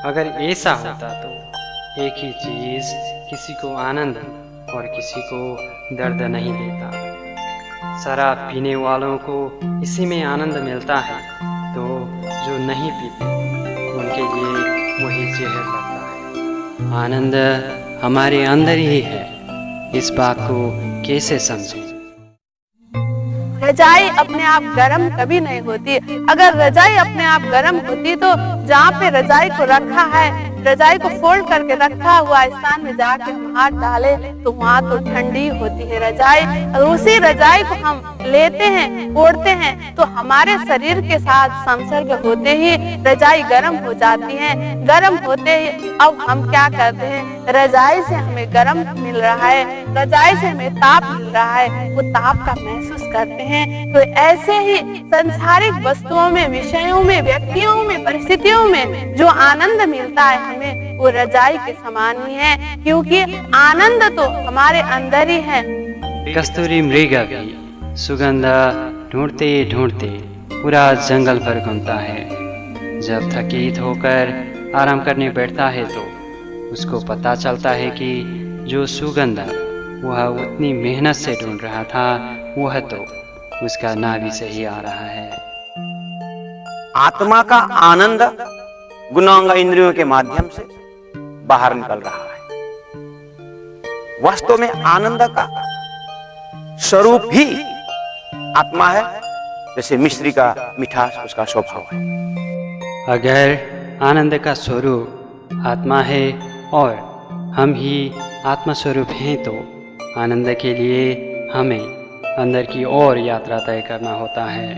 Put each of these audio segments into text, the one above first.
अगर ऐसा होता तो एक ही चीज़ किसी को आनंद और किसी को दर्द नहीं देता। शराब पीने वालों को इसी में आनंद मिलता है, तो जो नहीं पीते उनके लिए वही जहर लगता है। आनंद हमारे अंदर ही है, इस बात को कैसे समझें? रजाई अपने आप गर्म कभी नहीं होती। अगर रजाई अपने आप गर्म होती तो जहाँ पे रजाई को रखा है, रजाई को फोल्ड करके रखा हुआ स्थान में जाके हम हाथ डाले तो वहाँ तो ठंडी होती है रजाई। और उसी रजाई को हम लेते हैं, ओढ़ते हैं, तो हमारे शरीर के साथ संसर्ग होते ही रजाई गर्म हो जाती है। गर्म होते ही अब हम क्या करते हैं, रजाई से हमें गर्म मिल रहा है, रजाई से हमें ताप मिल रहा है, वो ताप का महसूस करते हैं। तो ऐसे ही संसारिक वस्तुओं में, विषयों में, व्यक्तियों में, परिस्थितियों में जो आनंद मिलता है हमें, वो रजाई के समान ही है, क्योंकि आनंद तो हमारे अंदर ही है। कस्तूरी मृग भी सुगंध ढूंढते ढूंढते पूरा जंगल भर घूमता है। जब थकित होकर आराम करने बैठता है तो उसको पता चलता है कि जो सुगंध वह उतनी मेहनत से ढूंढ रहा था, वह तो उसका नाभि से ही आ रहा है। आत्मा का आनंद गुणांग इंद्रियों के माध्यम से बाहर निकल रहा है। वास्तव में आनंद का स्वरूप ही आत्मा है, जैसे मिश्री का मिठास उसका स्वभाव है। अगर आनंद का स्वरूप आत्मा है और हम ही आत्मा स्वरूप हैं, तो आनंद के लिए हमें अंदर की ओर यात्रा तय करना होता है।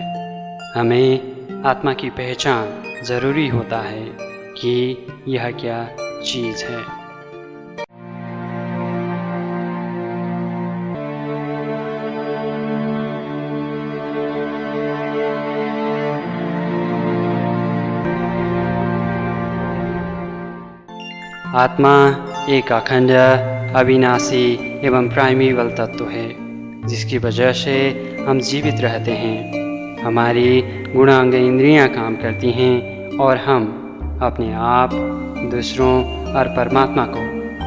हमें आत्मा की पहचान जरूरी होता है कि यह क्या चीज़ है। आत्मा एक अखंड, अविनाशी एवं प्राइमेवल तत्व है, जिसकी वजह से हम जीवित रहते हैं। हमारी गुणांग इंद्रियां काम करती हैं और हम अपने आप, दूसरों और परमात्मा को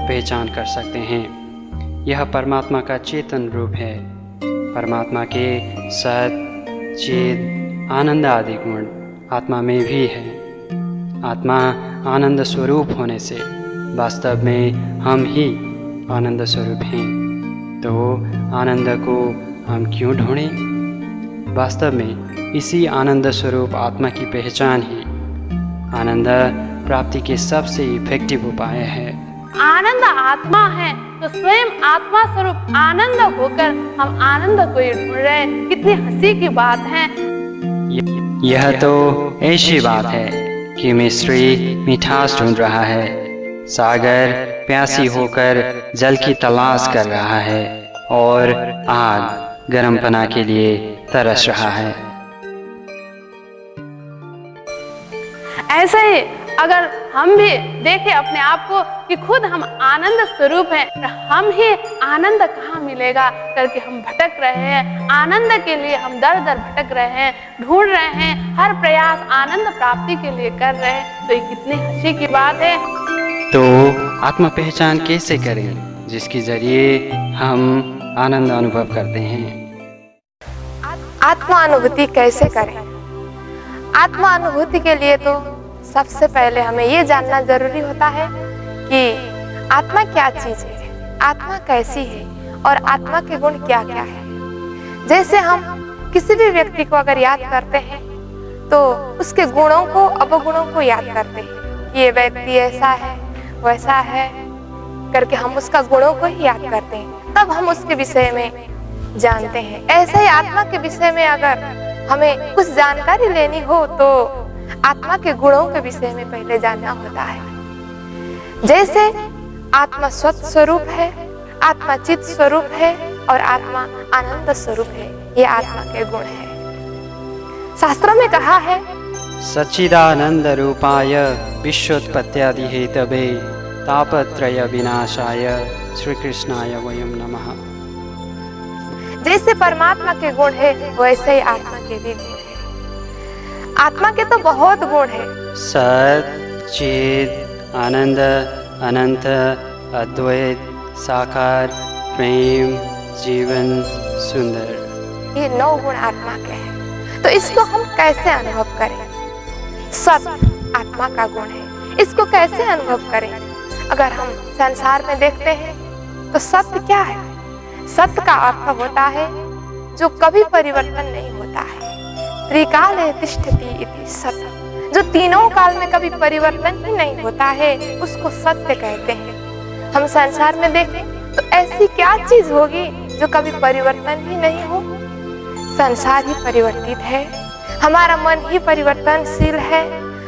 पहचान कर सकते हैं। यह परमात्मा का चेतन रूप है। परमात्मा के सत, चित, आनंद आदि गुण आत्मा में भी है। आत्मा आनंद स्वरूप होने से वास्तव में हम ही आनंद स्वरूप हैं। तो आनंद को हम क्यों ढूंढें? वास्तव में इसी आनंद स्वरूप आत्मा की पहचान ही आनंद प्राप्ति के सबसे इफेक्टिव उपाय है। आनंद आत्मा है तो स्वयं आत्मा स्वरूप आनंद होकर हम आनंद को ही ढूंढ रहे हैं। कितनी हंसी की बात है। यह तो ऐसी बात है कि मिस्री मिठास ढूंढ रहा है, सागर प्यासी होकर जल की तलाश कर रहा है और आग गर्म पना के लिए तरस रहा है। ऐसे ही अगर हम भी देखें अपने आप को कि खुद हम आनंद स्वरूप हैं, हम ही आनंद कहाँ मिलेगा करके हम भटक रहे हैं। आनंद के लिए हम दर दर भटक रहे हैं, ढूंढ रहे हैं, हर प्रयास आनंद प्राप्ति के लिए कर रहे हैं। तो ये कितनी हंसी की बात है। तो आत्मा पहचान कैसे करें जिसके जरिए हम आनंद अनुभव करते हैं? आत्मा अनुभूति कैसे करें? आत्मा अनुभूति के लिए तो सबसे पहले हमें ये जानना जरूरी होता है कि आत्मा क्या चीज है, आत्मा कैसी है और आत्मा के गुण क्या क्या है। जैसे हम किसी भी व्यक्ति को अगर याद करते हैं तो उसके गुणों को, अवगुणों को याद करते हैं। ये व्यक्ति ऐसा है, वैसा है करके हम उसका गुणों को ही याद करते हैं, तब हम उसके विषय में जानते हैं। ऐसे ही आत्मा के विषय में अगर हमें कुछ जानकारी लेनी हो तो आत्मा के गुणों के विषय में पहले जानना होता है। जैसे आत्मा सत स्वरूप है, आत्मा चित स्वरूप है और आत्मा आनंद स्वरूप है। ये आत्मा के गुण है। शास्त्रों में कहा है, सच्चिदानंद रूपाय विश्वोत्पत्त्यादि हेतवे तापत्रय विनाशाय श्री कृष्णाय वयम नमः। जैसे परमात्मा के गुण है वैसे ही आत्मा के भी गुण है। आत्मा के तो बहुत गुण है। सत, चित, आनंद, अनंत, अद्वैत, साकार, प्रेम, जीवन, सुंदर। ये 9 गुण आत्मा के हैं। तो इसको हम कैसे अनुभव करें? सत्य आत्मा का गुण है, इसको कैसे अनुभव करें? अगर हम संसार में देखते हैं तो सत्य क्या है? सत्य का अर्थ होता है जो कभी परिवर्तन नहीं होता है। त्रिकाले तिष्ठति इति सत्य, जो तीनों काल में कभी परिवर्तन ही नहीं होता है, उसको सत्य कहते हैं। हम संसार में देखें तो ऐसी क्या चीज होगी जो कभी परिवर्तन ही नहीं हो? संसार ही परिवर्तित है, हमारा मन ही परिवर्तनशील है।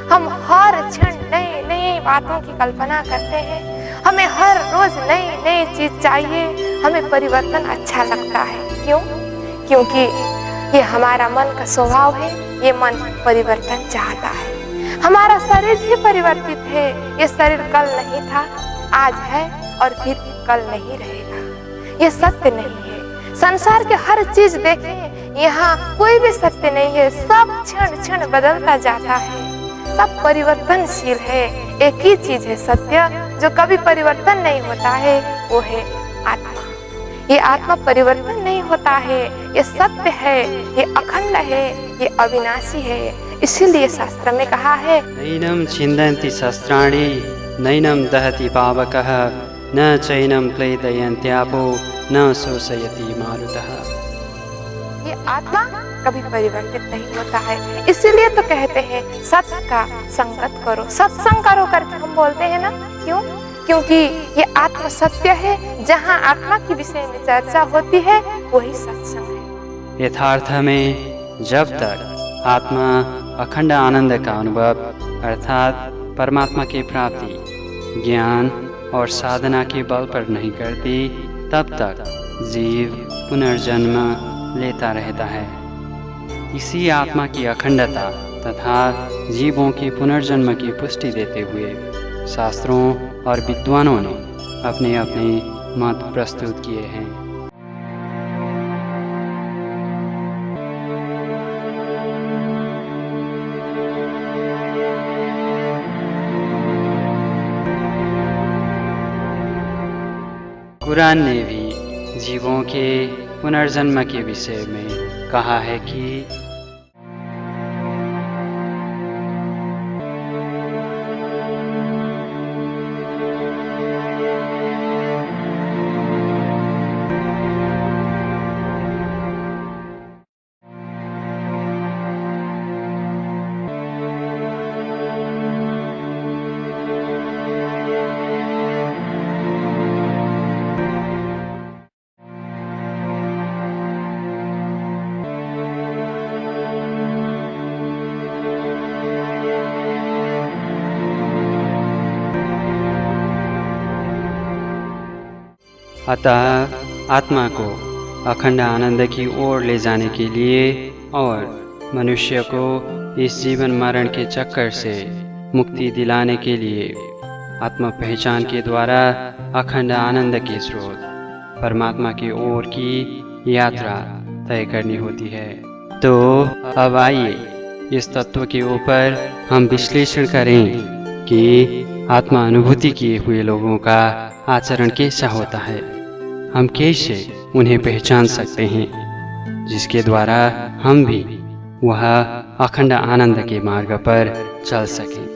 हम हर क्षण नई नई बातों की कल्पना करते हैं, हमें हर रोज नई नई चीज चाहिए, हमें परिवर्तन अच्छा लगता है। क्यों? क्योंकि ये हमारा मन का स्वभाव है, ये मन परिवर्तन चाहता है। हमारा शरीर भी परिवर्तित है, ये शरीर कल नहीं था, आज है और फिर कल नहीं रहेगा। ये सत्य नहीं है। संसार के हर चीज देखें, यहाँ कोई भी सत्य नहीं है, सब क्षण क्षण बदलता जाता है, सब परिवर्तनशील है। एक ही चीज है सत्य, जो कभी परिवर्तन नहीं होता है, वो है आत्मा। ये आत्मा परिवर्तन नहीं होता है, ये सत्य है, ये अखंड है, ये अविनाशी है। इसीलिए शास्त्र में कहा है, नैनं छिन्दन्ति शस्त्राणि नैनं दहति पावकः न चैनं क्लेदयन्त्यापो न शोषयति मारुतः। ये आत्मा कभी परिवर्तित नहीं होता है। इसीलिए तो कहते हैं सत्य का संगत करो, सत्संग करो करके हम बोलते हैं ना। क्यों? क्योंकि ये आत्म सत्य है, जहाँ आत्मा के विषय में चर्चा होती है वही सत्संग है। यथार्थ में जब तक आत्मा अखंड आनंद का अनुभव अर्थात परमात्मा की प्राप्ति ज्ञान और साधना के बल पर नहीं करती, तब तक जीव पुनर्जन्म लेता रहता है। इसी आत्मा की अखंडता तथा जीवों के पुनर्जन्म की पुष्टि देते हुए शास्त्रों और विद्वानों ने अपने अपने मत प्रस्तुत किए हैं। कुरान ने भी जीवों के पुनर्जन्म के विषय में कहा है कि अतः आत्मा को अखंड आनंद की ओर ले जाने के लिए और मनुष्य को इस जीवन मरण के चक्कर से मुक्ति दिलाने के लिए आत्म पहचान के द्वारा अखंड आनंद के स्रोत परमात्मा की ओर की यात्रा तय करनी होती है। तो अब आइए इस तत्व के ऊपर हम विश्लेषण करें कि आत्मा अनुभूति किए हुए लोगों का आचरण कैसा होता है, हम कैसे उन्हें पहचान सकते हैं, जिसके द्वारा हम भी वह अखंड आनंद के मार्ग पर चल सकें।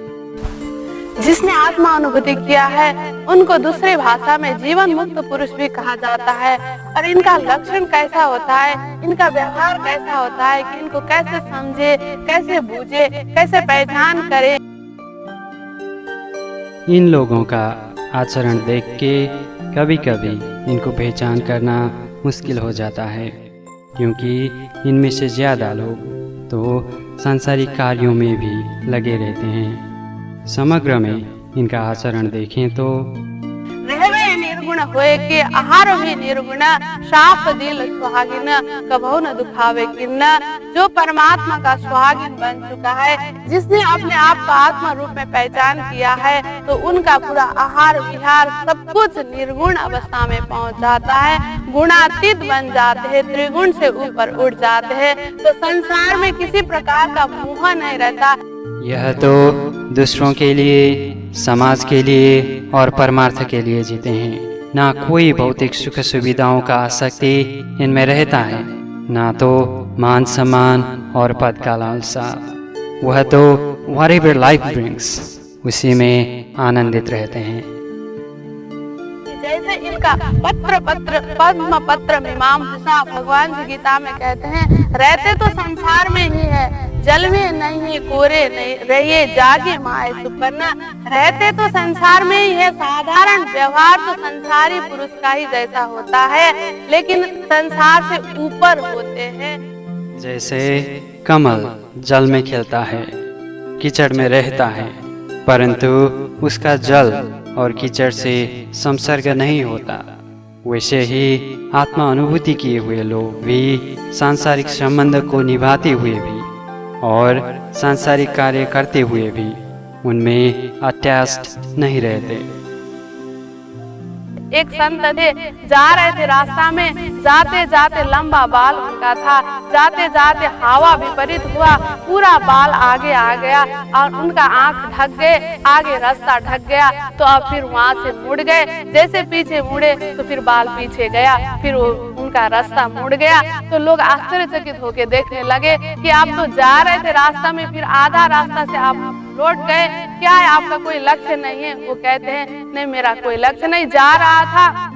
जिसने आत्मा अनुभूति किया है उनको दूसरी भाषा में जीवन मुक्त पुरुष भी कहा जाता है। और इनका लक्षण कैसा होता है, इनका व्यवहार कैसा होता है कि इनको कैसे समझे, कैसे बूझे, कैसे पहचान करे। इन लोगों का आचरण देख के कभी कभी इनको पहचान करना मुश्किल हो जाता है, क्योंकि इनमें से ज़्यादा लोग तो सांसारिक कार्यों में भी लगे रहते हैं। समग्र में इनका आचरण देखें तो रहवे निर्गुण होए के आहार भी निर्गुण, साफ दिल सुहागिन कभू न दुखावे किन्ना। जो परमात्मा का सुहागिन बन चुका है, जिसने अपने आप को आत्मा रूप में पहचान किया है, तो उनका पूरा आहार विहार सब कुछ निर्गुण अवस्था में पहुंच जाता है, गुणातीत बन जाते हैं, त्रिगुण से ऊपर उठ जाते हैं। तो संसार में किसी प्रकार का मोह नहीं रहता। यह तो दूसरों के लिए समाज के लिए और परमार्थ के लिए जीते हैं। ना कोई भौतिक सुख सुविधाओं का आसक्ति इनमें रहता है, ना तो मान सम्मान और पद का लालसा। वह तो whatever life brings उसी में आनंदित रहते हैं। जैसे इनका पद्म पत्र मीमांसा भगवान जी गीता में कहते हैं, रहते तो संसार में ही है, जल में नहीं कोरे नहीं रहिए जागे माए सुपर्णा। रहते तो संसार में ही है, साधारण व्यवहार तो संसारी पुरुष का ही जैसा होता है, लेकिन संसार से ऊपर होते हैं। जैसे कमल जल में खिलता है, कीचड़ में रहता है, परंतु उसका जल और कीचड़ से संसर्ग नहीं होता, वैसे ही आत्मा अनुभूति किए हुए लोग भी सांसारिक संबंध को निभाते हुए भी और सांसारिक कार्य करते हुए भी उनमें अटैच्ड नहीं रहते। एक संत थे, जा रहे थे रास्ता में, जाते जाते लंबा बाल उनका था, जाते जाते हवा विपरीत हुआ, पूरा बाल आगे आ गया और उनका आंख ढक गए, आगे रास्ता ढक गया। तो अब फिर वहां से मुड़ गए, जैसे पीछे मुड़े तो फिर बाल पीछे गया, फिर उनका रास्ता मुड़ गया। तो लोग आश्चर्यचकित होकर देखने लगे कि आप तो जा रहे थे रास्ता में, फिर आधा रास्ता से आप लौट गए, क्या है आपका कोई लक्ष्य नहीं है? वो कहते हैं नहीं, मेरा कोई लक्ष्य नहीं, जा रहा था,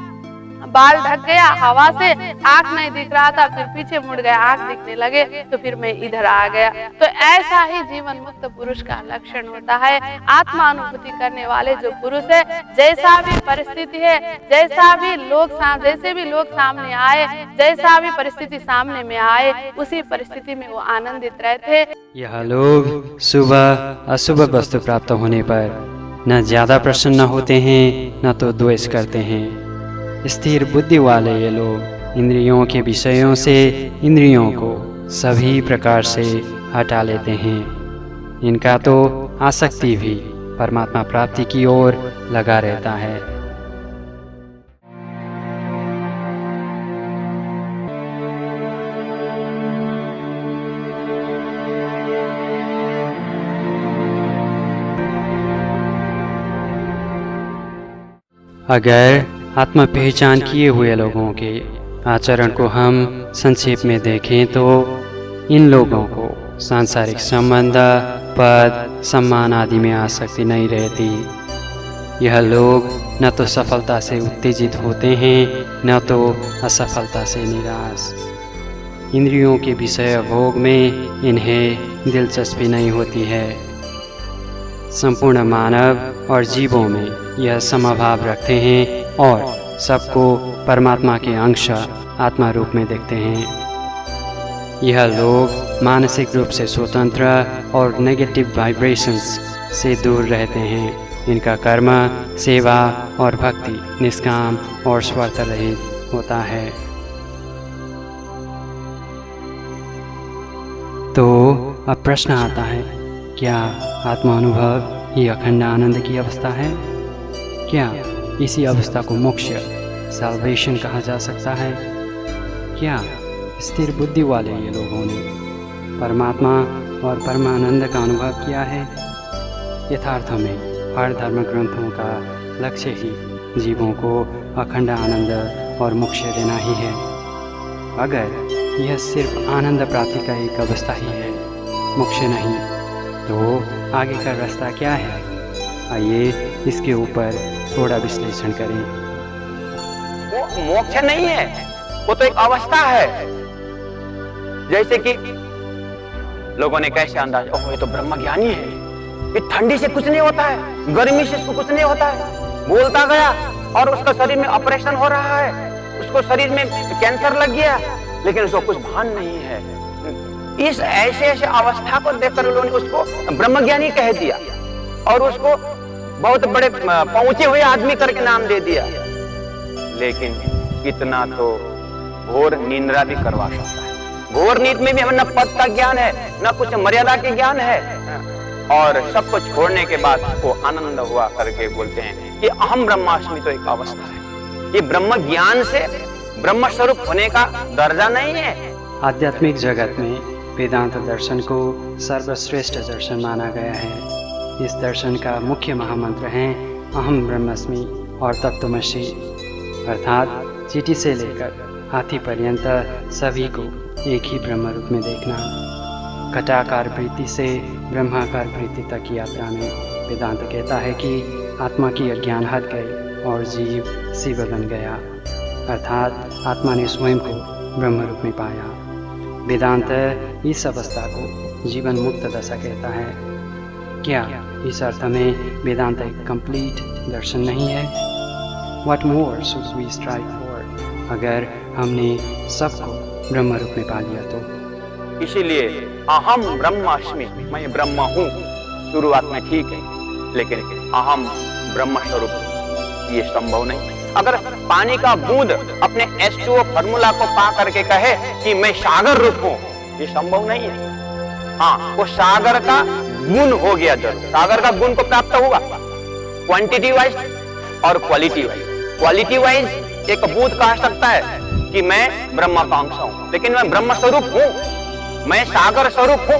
बाल ढक गया हवा से, आंख नहीं दिख रहा था, फिर पीछे मुड़ गया, आंख दिखने लगे तो फिर मैं इधर आ गया। तो ऐसा ही जीवन मुक्त पुरुष का लक्षण होता है। आत्मा अनुभूति करने वाले जो पुरुष है, जैसा भी परिस्थिति है, जैसे भी लोग सामने आए, जैसा भी परिस्थिति सामने में आए, उसी परिस्थिति में वो आनंदित रहते। यह लोग सुबह अशुभ वस्तु प्राप्त होने पर न ज्यादा प्रसन्न होते हैं, न तो द्वेष करते हैं। स्थिर बुद्धि वाले ये लोग इंद्रियों के विषयों से इंद्रियों को सभी प्रकार से हटा लेते हैं। इनका तो आसक्ति भी परमात्मा प्राप्ति की ओर लगा रहता है। अगर आत्म पहचान किए हुए लोगों के आचरण को हम संक्षेप में देखें तो इन लोगों को सांसारिक संबंध, पद, सम्मान आदि में आसक्ति नहीं रहती। यह लोग न तो सफलता से उत्तेजित होते हैं, न तो असफलता से निराश। इंद्रियों के विषय भोग में इन्हें दिलचस्पी नहीं होती है। संपूर्ण मानव और जीवों में यह समभाव रखते हैं और सबको परमात्मा के अंश आत्मा रूप में देखते हैं। यह लोग मानसिक रूप से स्वतंत्र और नेगेटिव वाइब्रेशंस से दूर रहते हैं। इनका कर्म, सेवा और भक्ति निष्काम और स्वार्थ रहित होता है। तो अब प्रश्न आता है, क्या आत्मा अनुभव ही अखंड आनंद की अवस्था है? क्या इसी अवस्था को मोक्ष, साल्वेशन कहा जा सकता है? क्या स्थिर बुद्धि वाले ये लोगों ने परमात्मा और परमानंद का अनुभव किया है? यथार्थ में हर धर्म ग्रंथों का लक्ष्य ही जीवों को अखंड आनंद और मोक्ष देना ही है। अगर यह सिर्फ आनंद प्राप्ति का एक अवस्था ही है, मोक्ष नहीं, तो आगे का रास्ता क्या है? आइए इसके ऊपर थोड़ा विश्लेषण करें। वो मोक्ष नहीं है, वो तो एक अवस्था है। जैसे कि लोगों ने कैसे अंदाज, ओह ये तो ब्रह्म ज्ञानी है, ये ठंडी से कुछ नहीं होता है, गर्मी से इसको कुछ नहीं होता है। बोलता गया और उसका शरीर में ऑपरेशन हो रहा है, उसको शरीर में कैंसर लग गया, लेकिन उसको कुछ भान नहीं है। इस ऐसे अवस्था को देखकर लोगों ने उसको ब्रह्मज्ञानी कह दिया और उसको बहुत बड़े पहुंचे हुए आदमी करके नाम दे दिया। लेकिन इतना तो घोर निंद्रा भी करवा सकता है। घोर नींद में भी हमें न पद का ज्ञान है, न कुछ मर्यादा के ज्ञान है, और सबको छोड़ने के बाद को आनंद हुआ करके बोलते हैं कि अहम ब्रह्मास्मि तो एक अवस्था है। ये ब्रह्म ज्ञान से ब्रह्म स्वरूप होने का दर्जा नहीं है। आध्यात्मिक जगत में वेदांत दर्शन को सर्वश्रेष्ठ दर्शन माना गया है। इस दर्शन का मुख्य महामंत्र है अहम ब्रह्मस्मि और तत्त्वमसि, अर्थात चींटी से लेकर हाथी पर्यंत सभी को एक ही ब्रह्म रूप में देखना। घटाकार वृत्ति से ब्रह्माकार वृत्ति तक की यात्रा में वेदांत कहता है कि आत्मा की अज्ञान हट गई और जीव शिव बन गया, अर्थात आत्मा ने स्वयं को ब्रह्म रूप में पाया। वेदांत इस अवस्था को जीवन मुक्त दशा कहता है। क्या इस अर्थ में वेदांत एक कंप्लीट दर्शन नहीं है? What more should we strive for? अगर हमने सबको ब्रह्म रूप में पा लिया तो। इसीलिए अहम ब्रह्मास्मि, मैं ब्रह्म हूँ, शुरुआत में ठीक है, लेकिन अहम ब्रह्म स्वरूप ये संभव नहीं। अगर पानी का बूंद अपने H2O फार्मूला को पा करके कहे कि मैं सागर रूप हूँ, ये संभव नहीं है। हाँ, वो सागर का गुण हो गया, जब सागर का गुण को प्राप्त हुआ क्वांटिटी वाइज और क्वालिटी वाइज। क्वालिटी वाइज एक बूंद कह सकता है कि मैं ब्रह्म का अंश हूँ, लेकिन मैं ब्रह्म स्वरूप हूँ, मैं सागर स्वरूप हूँ,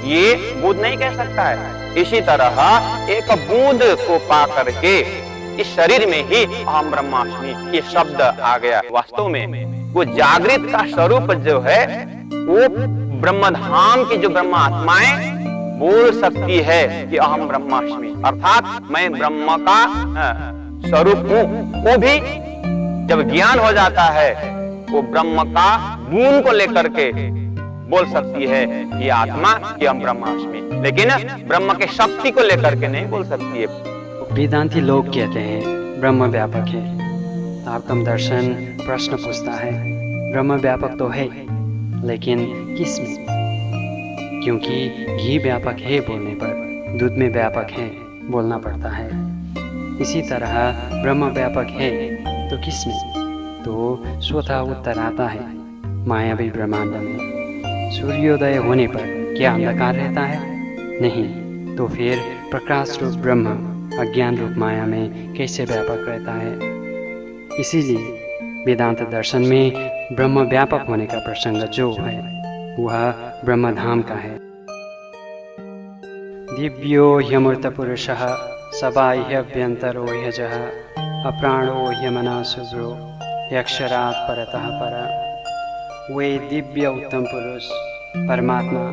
ये बूंद नहीं कह सकता है। इसी तरह एक बूंद को पा करके इस शरीर में ही अहम ब्रह्मास्मि ये शब्द आ गया। वास्तव में वो जागृत का स्वरूप जो है वो ब्रह्मधाम की जो ब्रह्म आत्माएं बोल सकती है कि अहम ब्रह्मास्मि, अर्थात मैं ब्रह्म का स्वरूप हूँ। वो भी जब ज्ञान हो जाता है वो ब्रह्म का गुण को लेकर के बोल सकती है ये आत्मा कि हम ब्रह्मास्मि, लेकिन ब्रह्म के शक्ति को लेकर के नहीं बोल सकती है। वेदांती लोग कहते हैं ब्रह्म व्यापक है। तारतम्य दर्शन प्रश्न पूछता है ब्रह्म व्यापक तो है, लेकिन किस में? क्योंकि घी व्यापक है बोलने पर दूध में व्यापक है बोलना पड़ता है। इसी तरह ब्रह्म व्यापक है तो किस में? तो स्वतः उत्तर आता है मायावी ब्रह्मांड में। सूर्योदय होने पर क्या अंधकार रहता है? नहीं। तो फिर प्रकाश रूप ब्रह्म अज्ञान रूप माया में कैसे व्यापक रहता है? इसीलिए वेदांत दर्शन में ब्रह्म व्यापक होने का प्रसंग जो है वह ब्रह्मधाम का है। दिव्यो ह्यमूर्त पुरुषः सबाह्यभ्यंतरो ह्यजः अप्राणो ह्यमना शुद्रो यक्षरात् परतः पर। वे दिव्य उत्तम पुरुष परमात्मा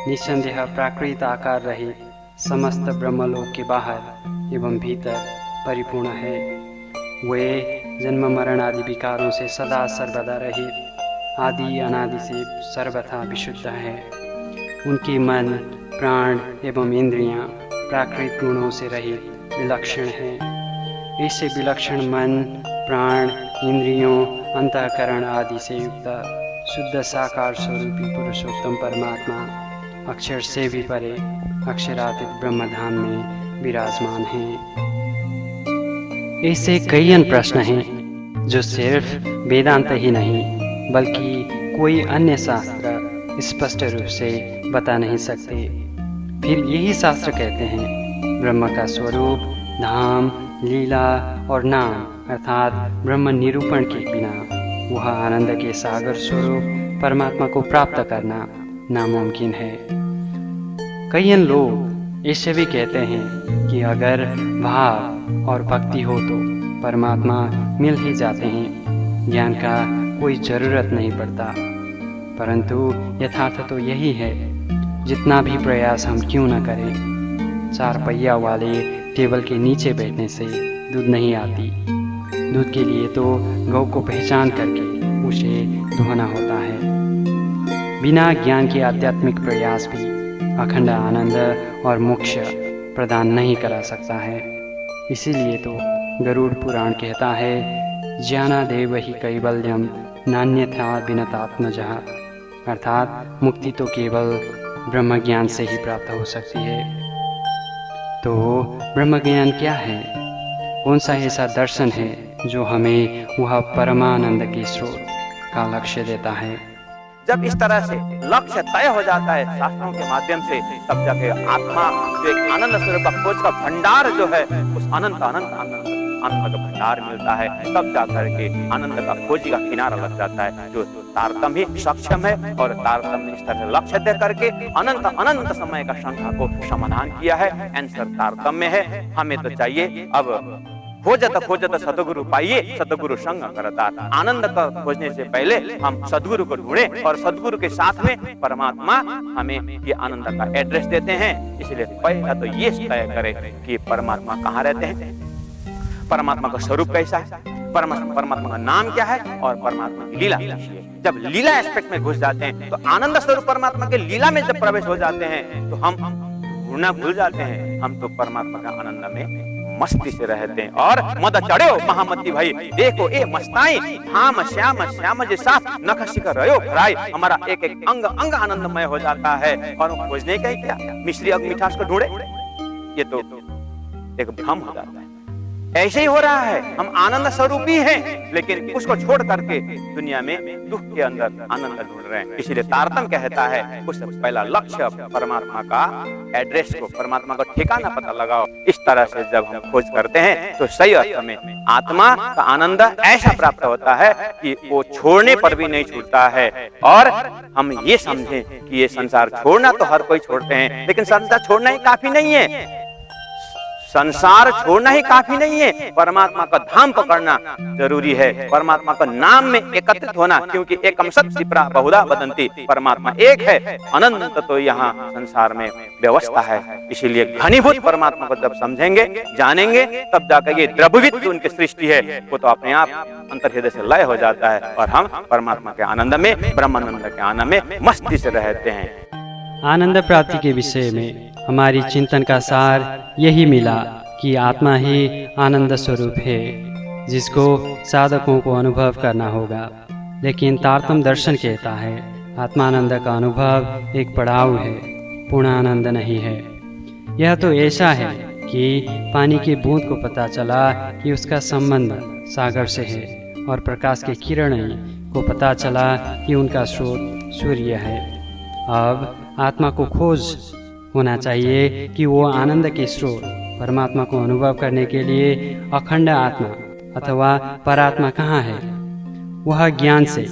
निसंदेह प्राकृत आकार रहित समस्त ब्रह्मलोक के बाहर एवं भीतर परिपूर्ण है। वे जन्म मरण आदि विकारों से सदा सर्वदा रहित आदि अनादि से सर्वथा विशुद्ध है। उनके मन प्राण एवं इंद्रियां प्राकृत गुणों से रहित विलक्षण हैं। ऐसे विलक्षण मन प्राण इंद्रियों अंतःकरण आदि से युक्त शुद्ध साकार स्वरूपी पुरुषोत्तम परमात्मा अक्षर से भी परे अक्षरातीत ब्रह्मधाम में विराजमान हैं। ऐसे कई अन्य प्रश्न हैं जो सिर्फ वेदांत ही नहीं बल्कि कोई अन्य शास्त्र स्पष्ट रूप से बता नहीं सकते। फिर यही शास्त्र कहते हैं ब्रह्म का स्वरूप, धाम, लीला और नाम अर्थात ब्रह्म निरूपण के बिना वह आनंद के सागर स्वरूप परमात्मा को प्राप्त करना नामुमकिन है। कई लोग ऐसे भी कहते हैं कि अगर भाव और भक्ति हो तो परमात्मा मिल ही जाते हैं, ज्ञान का कोई जरूरत नहीं पड़ता। परंतु यथार्थ तो यही है, जितना भी प्रयास हम क्यों न करें, 4 पहिया वाले टेबल के नीचे बैठने से दूध नहीं आती। दूध के लिए तो गौ को पहचान करके उसे धोना होता है। बिना ज्ञान के आध्यात्मिक प्रयास भी अखंड आनंद और मोक्ष प्रदान नहीं करा सकता है। इसीलिए तो गरुड़ पुराण कहता है ज्ञानादेव ही कैवल्यम नान्यथा विनतात्मजः, अर्थात मुक्ति तो केवल ब्रह्म ज्ञान से ही प्राप्त हो सकती है। तो ब्रह्म ज्ञान क्या है? कौन सा ऐसा दर्शन है जो हमें वह परमानंद के स्रोत का लक्ष्य देता है? जब इस तरह से लक्ष्य तय हो जाता है शास्त्रों के माध्यम से, तब जाके आत्मा जो एक आनंद स्वरूप का खोज का भंडार जो है उस अनंत अनंत आनंद आनंद का भंडार मिलता है, तब जाकर के आनंद का खोजी का किनारा लग जाता है। जो तारतम्य ही सक्षम है और तारतम्य इस तरह लक्ष्य तय करके अनंत अनंत समय का शंका को समाधान किया है। आंसर तारतम्य है। हमें तो चाहिए अब खोजत सतगुरु पाइए, सतगुरु संग करता। आनंद का खोजने से पहले हम सदगुरु को ढूंढें और सदगुरु के साथ में परमात्मा हमें ये आनंद का एड्रेस देते हैं। इसलिए पहला तो ये तय करें कि परमात्मा कहाँ रहते हैं, परमात्मा का स्वरूप कैसा है, परमात्मा का नाम क्या है और परमात्मा की लीला कैसी है। जब लीला एस्पेक्ट में घुस जाते हैं तो आनंद स्वरूप परमात्मा के लीला में जब प्रवेश हो जाते हैं तो हम ढूंढना भूल जाते हैं। हम तो परमात्मा का आनंद में मस्ती से रहते हैं। और मद चढ़ो महामती भाई, देखो ए मस्ताई, धाम श्याम श्याम जैसा नख शिखर रहो भराई। हमारा एक एक अंग अंग आनंदमय हो जाता है। और खोजने का क्या, मिश्री और मिठास को ढूंढे, ये तो एक भ्रम हो जाता है। ऐसे ही हो रहा है, हम आनंद स्वरूप ही हैं, लेकिन उसको छोड़ करके दुनिया में दुख के अंदर आनंद ढूंढ रहे हैं। इसीलिए तारतम्य कहता है उससे पहला लक्ष्य परमात्मा का एड्रेस को, परमात्मा का ठिकाना पता लगाओ। इस तरह से जब हम खोज करते हैं तो सही अर्थ में आत्मा का आनंद ऐसा प्राप्त होता है कि वो छोड़ने पर भी नहीं छूटता है। और हम ये समझें कि ये संसार छोड़ना तो हर कोई छोड़ते हैं, लेकिन संसार छोड़ना ही काफी नहीं है। संसार छोड़ना ही काफी नहीं है, परमात्मा का धाम पकड़ना जरूरी है। परमात्मा का नाम में एकत्रित होना, क्योंकि एकम सत् सिप्रा बहुधा वदन्ति, परमात्मा एक है, अनंत तो यहाँ संसार में व्यवस्था है। इसीलिए घनीभूत परमात्मा को जब समझेंगे जानेंगे तब जाकर ये द्रववित जो उनकी सृष्टि है वो तो अपने आप अंतर्हृदय से लय हो जाता है और हम परमात्मा के आनंद में, ब्रह्मानंद के आनंद में मस्ती से रहते हैं। आनंद प्राप्ति के विषय में हमारी चिंतन का सार यही मिला कि आत्मा ही आनंद स्वरूप है, जिसको साधकों को अनुभव करना होगा। लेकिन तारतम्य दर्शन कहता है आत्मानंद का अनुभव एक पड़ाव है, पूर्ण आनंद नहीं है। यह तो ऐसा है कि पानी की बूंद को पता चला कि उसका संबंध सागर से है, और प्रकाश के किरण को पता चला कि उनका स्रोत सूर्य है। अब आत्मा को खोज होना चाहिए कि वो आनंद के स्रोत परमात्मा को अनुभव करने के लिए अखंड आत्मा अथवा परात्मा कहाँ है। वह ज्ञान से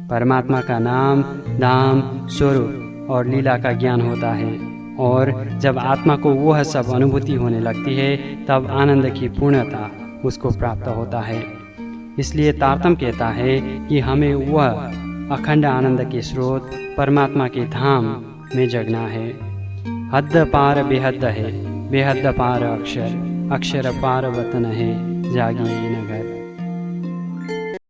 परमात्मा का नाम, धाम, स्वरूप और लीला का ज्ञान होता है। और जब आत्मा को वह सब अनुभूति होने लगती है तब आनंद की पूर्णता उसको प्राप्त होता है। इसलिए तारतम्य कहता है कि हमें वह अखंड आनंद के स्रोत परमात्मा के धाम में जगना है। हद पार बेहद है, बेहद पार अक्षर, अक्षर पार वतन है, जागिए